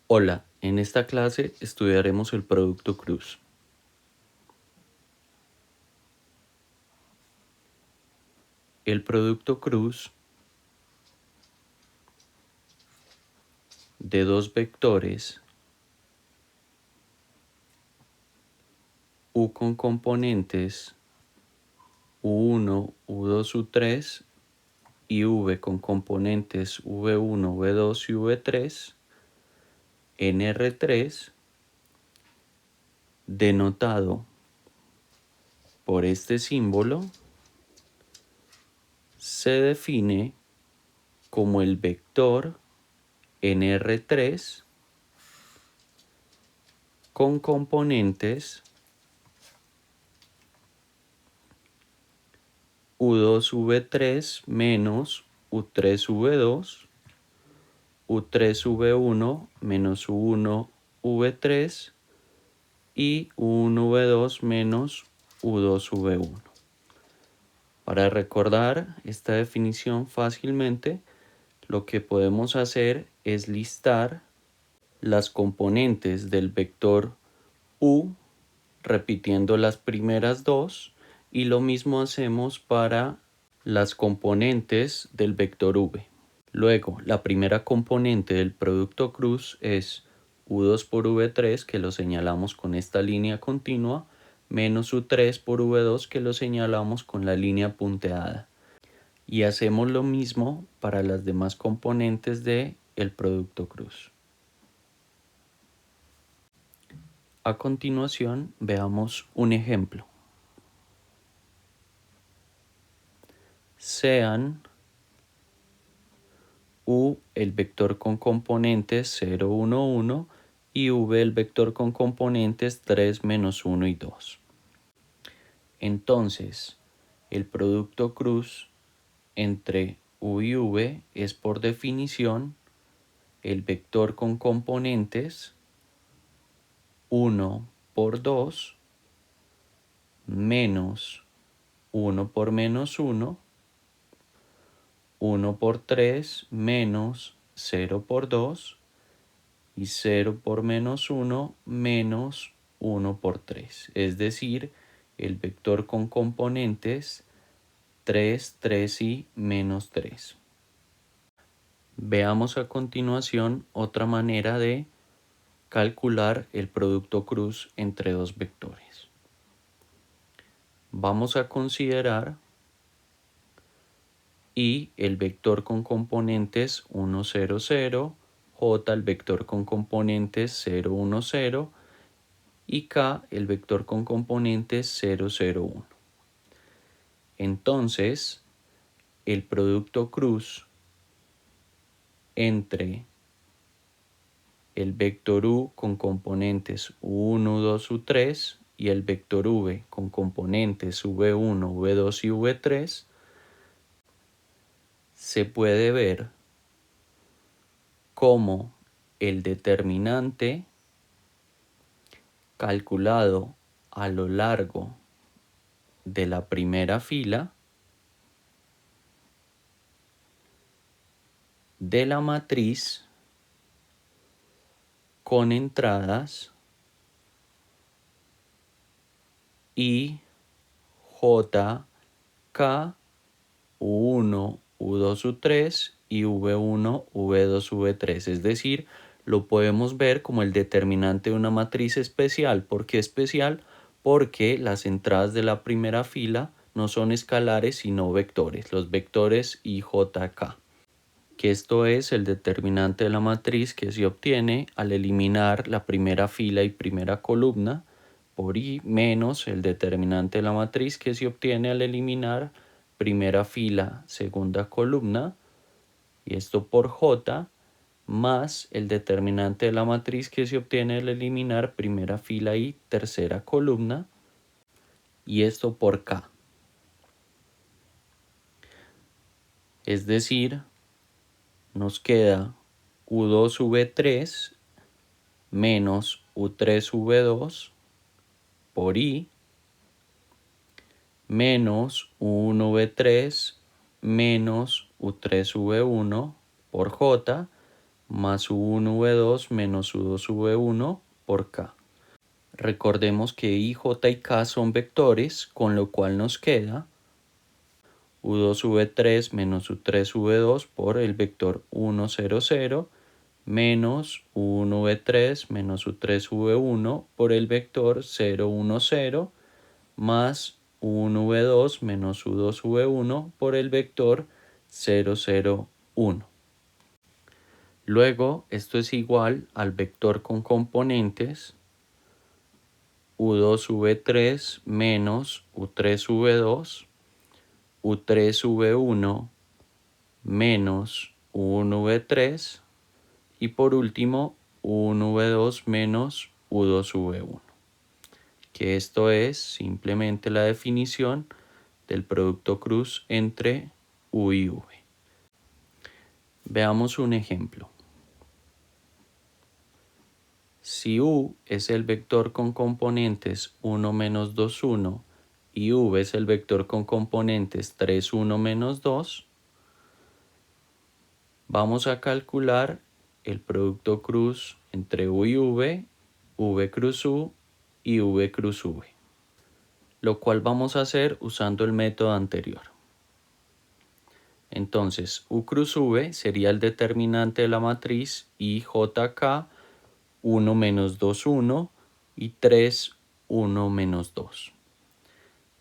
Hola, en esta clase estudiaremos el producto cruz. El producto cruz de dos vectores u con componentes u1, u2, u3 y v con componentes v1, v2 y v3 en R3, denotado por este símbolo, se define como el vector en R3 con componentes u2v3 menos u3v2, u3v1 menos u1v3 y u1v2 menos u2v1. Para recordar esta definición fácilmente, lo que podemos hacer es listar las componentes del vector u repitiendo las primeras dos, y lo mismo hacemos para las componentes del vector v. Luego, la primera componente del producto cruz es u2 por v3, que lo señalamos con esta línea continua, menos u3 por v2, que lo señalamos con la línea punteada. Y hacemos lo mismo para las demás componentes del producto cruz. A continuación, veamos un ejemplo. Sean u el vector con componentes 0, 1, 1 y v el vector con componentes 3, menos 1 y 2. Entonces, el producto cruz entre u y v es por definición el vector con componentes 1 por 2 menos 1 por menos 1, 1 por 3 menos 0 por 2 y 0 por menos 1 menos 1 por 3. Es decir, el vector con componentes 3, 3 y menos 3. Veamos a continuación otra manera de calcular el producto cruz entre dos vectores. Vamos a considerar y el vector con componentes 1, 0, 0, j el vector con componentes 0, 1, 0 y k el vector con componentes 0, 0, 1. Entonces, el producto cruz entre el vector u con componentes u1, u2, u3 y el vector v con componentes v1, v2 y v3 se puede ver como el determinante calculado a lo largo de la primera fila de la matriz con entradas I, J, K, U1, U2, U3 y V1, V2, V3. Es decir, lo podemos ver como el determinante de una matriz especial. ¿Por qué especial? Porque las entradas de la primera fila no son escalares sino vectores, los vectores I, J, K. Que esto es el determinante de la matriz que se obtiene al eliminar la primera fila y primera columna por I menos el determinante de la matriz que se obtiene al eliminar primera fila, segunda columna, y esto por J, más el determinante de la matriz que se obtiene al eliminar primera fila y tercera columna, y esto por K. Es decir, nos queda U2V3 menos U3V2 por I menos U1V3 menos U3V1 por J más U1V2 menos U2V1 por K. Recordemos que I, J y K son vectores, con lo cual nos queda U2V3 menos U3V2 por el vector 1, 0, 0 menos U1V3 menos U3V1 por el vector 0, 1, 0 más U1V2 menos U2V1 por el vector 0, 0, 1. Luego, esto es igual al vector con componentes U2V3 menos U3V2, U3V1 menos U1V3 y por último U1V2 menos U2V1, que esto es simplemente la definición del producto cruz entre U y V. Veamos un ejemplo. Si U es el vector con componentes 1 menos 2, 1 y V es el vector con componentes 3, 1 menos 2, vamos a calcular el producto cruz entre U y V cruz U y V cruz V, lo cual vamos a hacer usando el método anterior. Entonces, U cruz V sería el determinante de la matriz IJK 1 menos 2, 1 y 3, 1 menos 2.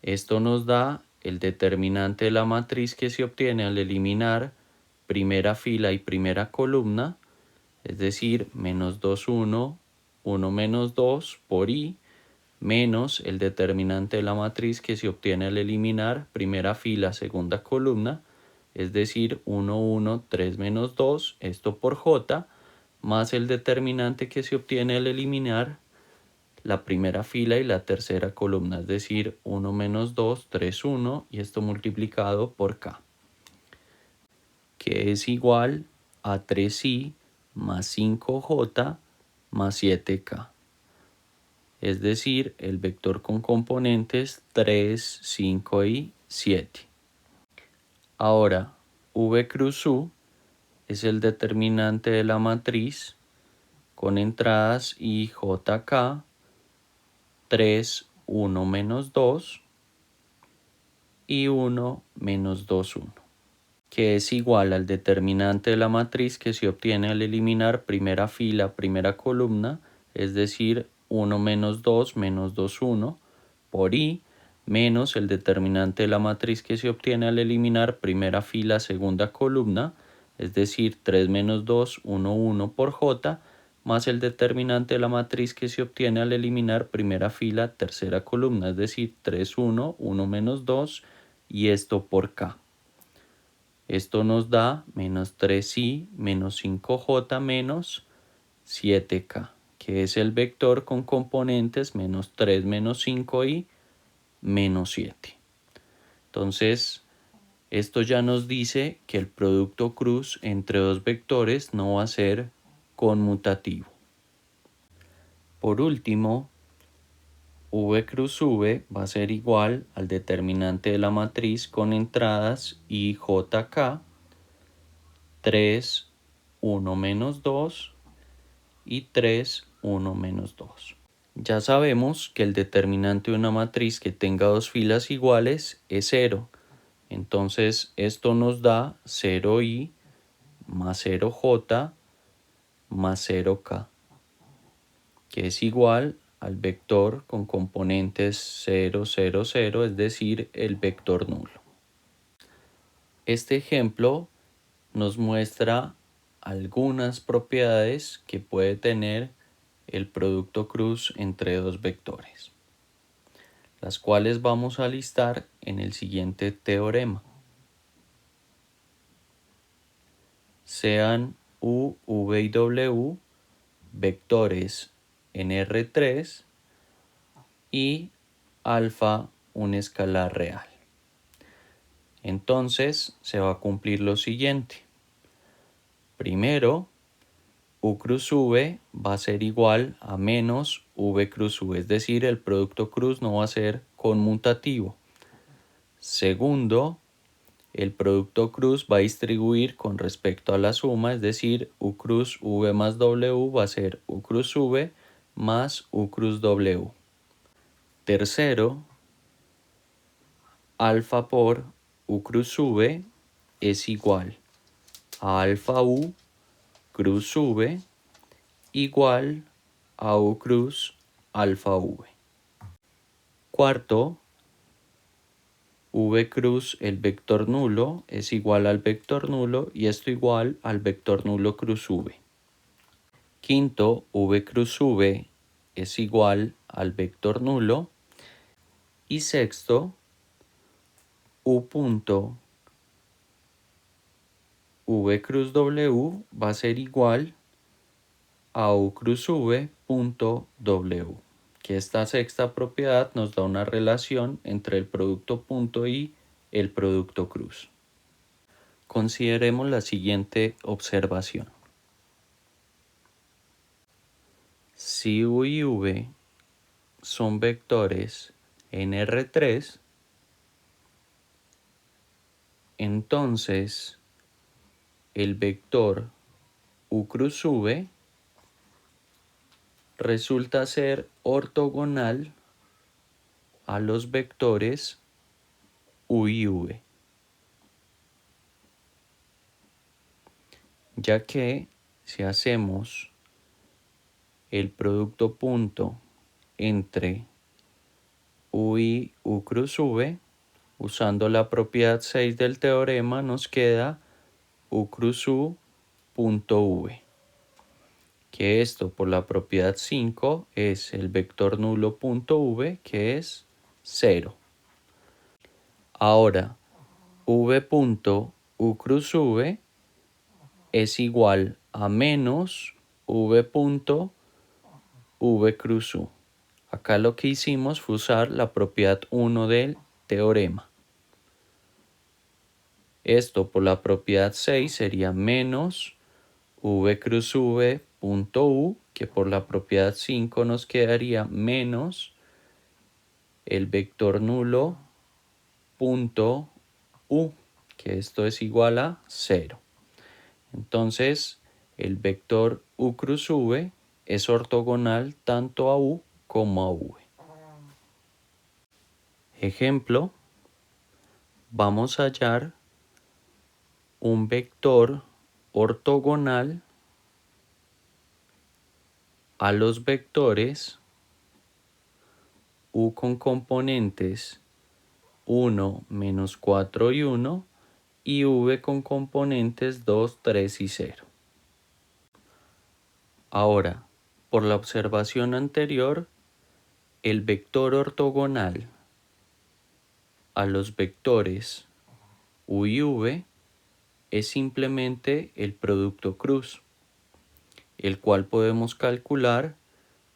Esto nos da el determinante de la matriz que se obtiene al eliminar primera fila y primera columna, es decir, menos 2, 1, 1 menos 2 por I, menos el determinante de la matriz que se obtiene al eliminar primera fila, segunda columna, es decir, 1, 1, 3 menos 2, esto por J, más el determinante que se obtiene al eliminar la primera fila y la tercera columna, es decir, 1 menos 2, 3, 1, y esto multiplicado por K, que es igual a 3I más 5J más 7K. Es decir, el vector con componentes 3, 5 y 7. Ahora, V cruz U es el determinante de la matriz con entradas IJK 3, 1 menos 2 y 1 menos 2, 1, que es igual al determinante de la matriz que se obtiene al eliminar primera fila, primera columna, es decir, 1 menos 2 menos 2, 1 por I, menos el determinante de la matriz que se obtiene al eliminar primera fila, segunda columna, es decir, 3 menos 2, 1, 1 por J, más el determinante de la matriz que se obtiene al eliminar primera fila, tercera columna, es decir, 3, 1, 1 menos 2 y esto por K. Esto nos da menos 3i menos 5j menos 7k, que es el vector con componentes menos 3 menos 5i menos 7. Entonces, esto ya nos dice que el producto cruz entre dos vectores no va a ser conmutativo. Por último, V cruz V va a ser igual al determinante de la matriz con entradas IJK 3, 1 menos 2 y 3, 1 menos 2. Ya sabemos que el determinante de una matriz que tenga dos filas iguales es 0. Entonces esto nos da 0i más 0j más 0k, que es igual al vector con componentes 0, 0, 0, es decir, el vector nulo. Este ejemplo nos muestra algunas propiedades que puede tener el producto cruz entre dos vectores, las cuales vamos a listar en el siguiente teorema. Sean U, V y W vectores en R3 y alfa un escalar real. Entonces se va a cumplir lo siguiente. Primero, U cruz V va a ser igual a menos V cruz U, es decir, el producto cruz no va a ser conmutativo. Segundo, el producto cruz va a distribuir con respecto a la suma, es decir, U cruz V más W va a ser U cruz V más U cruz W. Tercero, alfa por U cruz V es igual a alfa U cruz V igual a U cruz alfa V. Cuarto, V cruz el vector nulo es igual al vector nulo y esto igual al vector nulo cruz V. Quinto, V cruz V es igual al vector nulo. Y sexto, U punto V cruz W va a ser igual a U cruz V punto W, que esta sexta propiedad nos da una relación entre el producto punto y el producto cruz. Consideremos la siguiente observación. Si U y V son vectores en R3, entonces el vector U cruz V resulta ser ortogonal a los vectores U y V, ya que si hacemos el producto punto entre U y U cruz V, usando la propiedad 6 del teorema, nos queda U cruz U punto V, que esto por la propiedad 5 es el vector nulo punto V, que es 0. Ahora, V punto U cruz V es igual a menos V punto V cruz U. Acá lo que hicimos fue usar la propiedad 1 del teorema. Esto por la propiedad 6 sería menos V cruz V punto U, que por la propiedad 5 nos quedaría menos el vector nulo punto U, que esto es igual a 0. Entonces, el vector U cruz V es ortogonal tanto a U como a V. Ejemplo, vamos a hallar un vector ortogonal a los vectores U con componentes 1, menos 4 y 1 y V con componentes 2, 3 y 0. Ahora, por la observación anterior, el vector ortogonal a los vectores U y V es simplemente el producto cruz, el cual podemos calcular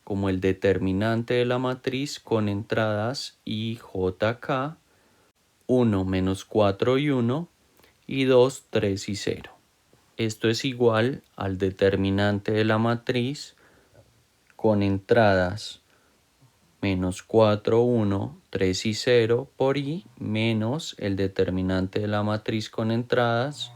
como el determinante de la matriz con entradas IJK, 1, menos 4 y 1, y 2, 3 y 0. Esto es igual al determinante de la matriz con entradas menos 4, 1, 3 y 0 por I menos el determinante de la matriz con entradas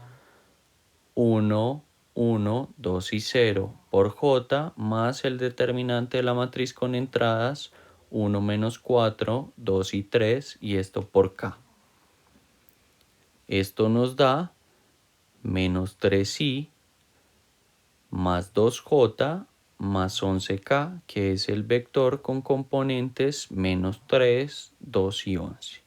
1, 1, 2 y 0 por J más el determinante de la matriz con entradas 1 menos 4, 2 y 3 y esto por K. Esto nos da menos 3i más 2j más 11k, que es el vector con componentes menos 3, 2 y 11.